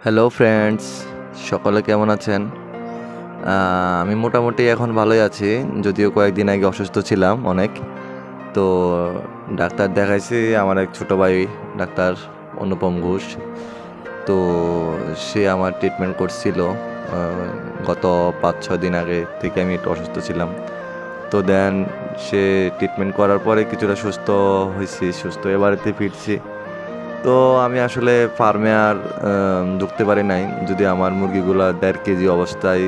Hello friends, সকলে কেমন আছেন? আমি মোটামুটি এখন ভালোই আছি, যদিও কয়েকদিন আগে অসুস্থ ছিলাম অনেক। তো ডাক্তার দেখাইছি, আমার এক ছোটো ভাই ডাক্তার অনুপম ঘোষ। তো সে আমার ট্রিটমেন্ট করছিল। গত 5-6 দিন আগে থেকে আমি একটু অসুস্থ ছিলাম। তো দেন সে ট্রিটমেন্ট করার পরে কিছুটা সুস্থ হয়েছি, সুস্থ হয়ে বাড়িতে ফিরছি। তো আমি আসলে ফার্মে আর ঢুকতে পারি নাই, যদি আমার মুরগিগুলা 1.5 কেজি অবস্থায়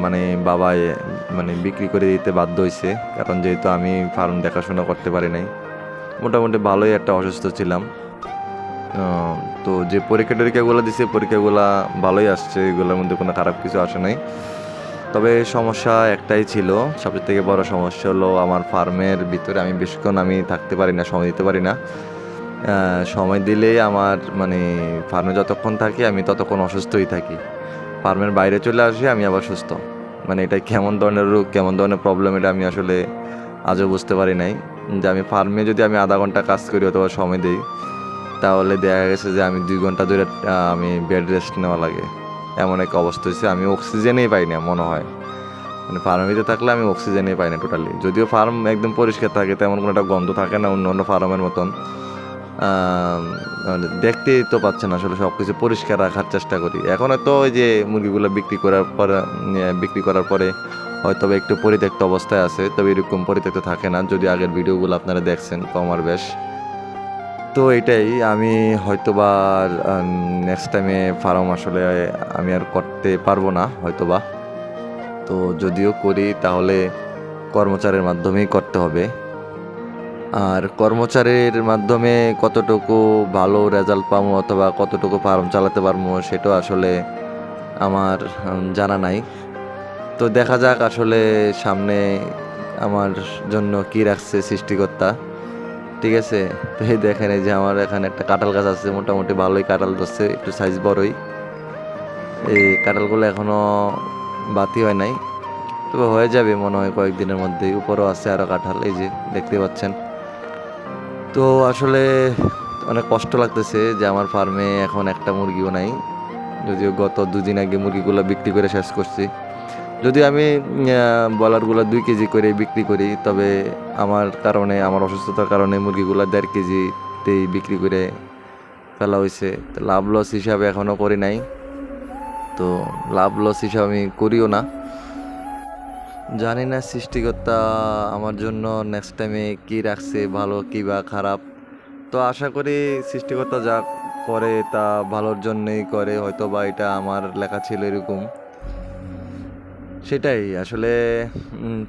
মানে বাবাই মানে বিক্রি করে দিতে বাধ্য হয়েছে, কারণ যেহেতু আমি ফার্ম দেখাশোনা করতে পারি নাই। মোটামুটি ভালোই একটা অসুস্থ ছিলাম। তো যে পরীক্ষাগুলো দিছে, পরীক্ষাগুলা ভালোই আসছে, এগুলোর মধ্যে কোনো খারাপ কিছু আসে নাই। তবে সমস্যা একটাই ছিল, সবচেয়ে থেকে বড় সমস্যা হলো আমার ফার্মের ভিতরে আমি বেশিক্ষণ থাকতে পারি না, সময় দিতে পারি না। সময় দিলেই আমার মানে ফার্মে যতক্ষণ থাকি আমি ততক্ষণ অসুস্থই থাকি। ফার্মের বাইরে চলে আসি আমি আবার সুস্থ। মানে এটা কেমন ধরনের রোগ, কেমন ধরনের প্রবলেম, এটা আমি আসলে আজও বুঝতে পারি নাই। যে আমি ফার্মে যদি আমি আধা ঘন্টা কাজ করি অথবা সময় দিই, তাহলে দেখা গেছে যে আমি 2 ঘন্টা ধরে আমি বেড রেস্ট নেওয়া লাগে। এমন এক অবস্থা হয়েছে, আমি অক্সিজেনই পাই না মনে হয়। মানে ফার্মের ভিতরে থাকলে আমি অক্সিজেনই পাই না টোটালি। যদিও ফার্ম একদম পরিষ্কার থাকে, তেমন কোনো একটা গন্ধ থাকে না অন্য অন্য ফার্মের মতন। মানে দেখতেই তো পাচ্ছেন, আসলে সব কিছু পরিষ্কার রাখার চেষ্টা করি। এখন হয়তো ওই যে মুরগিগুলো বিক্রি করার পরে হয়তো বা একটু পরিত্যক্ত অবস্থায় আছে, তবে এরকম পরিত্যক্ত থাকে না, যদি আগের ভিডিওগুলো আপনারা দেখছেন কমার বেশ। তো এটাই আমি হয়তো বা নেক্সট টাইমে ফার্ম আসলে আমি আর করতে পারবো না হয়তো বা। তো যদিও করি তাহলে কর্মচারীর মাধ্যমেই করতে হবে। আর কর্মচারীর মাধ্যমে কতটুকু ভালো রেজাল্ট পাবো অথবা কতটুকু ফার্ম চালাতে পারবো সেটাও আসলে আমার জানা নাই। তো দেখা যাক আসলে সামনে আমার জন্য কি রাখছে সৃষ্টিকর্তা। ঠিক আছে, তো এই দেখেন, এই যে আমার এখানে একটা কাঁঠাল গাছ আছে, মোটামুটি ভালোই কাঁঠাল ধরছে, একটু সাইজ বড়ই। এই কাঁঠালগুলো এখনো বাতি হয় নাই, তবে হয়ে যাবে মনে হয় কয়েকদিনের মধ্যেই। উপরেও আছে আরও কাঁঠাল, এই যে দেখতে পাচ্ছেন। তো আসলে অনেক কষ্ট লাগতেছে যে আমার ফার্মে এখন একটা মুরগিও নাই, যদিও গত 2 দিন আগে মুরগিগুলো বিক্রি করে শেষ করছি। যদিও আমি ব্রয়লারগুলো 2 কেজি করে বিক্রি করি, তবে আমার কারণে, আমার অসুস্থতার কারণে মুরগিগুলো 1.5 কেজিতেই বিক্রি করে ফেলা হয়েছে। তো লাভ লস হিসাবে এখনও করি নাই, তো লাভ লস হিসাবে আমি করিও না। জানি না সৃষ্টিকর্তা আমার জন্য নেক্সট টাইমে কী রাখছে, ভালো কি বা খারাপ। তো আশা করি সৃষ্টিকর্তা যা করে তা ভালোর জন্যই করে, হয়তো বা এটা আমার লেখা ছিল এরকম। সেটাই আসলে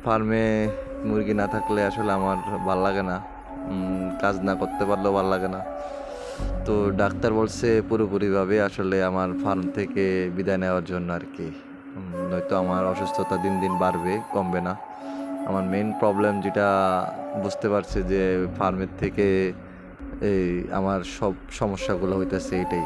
ফার্মে মুরগি না থাকলে আসলে আমার ভাল লাগে না, কাজ না করতে পারলেও ভাল লাগে না। তো ডাক্তার বলছে পুরোপুরিভাবে আসলে আমার ফার্ম থেকে বিদায় নেওয়ার জন্য আর কি। নয়তো আমার অসুস্থতা দিন দিন বাড়বে, কমবে না। আমার মেইন প্রবলেম যেটা বুঝতে পারছে যে ফার্মের থেকে এই আমার সব সমস্যাগুলো হইতেছে এটাই।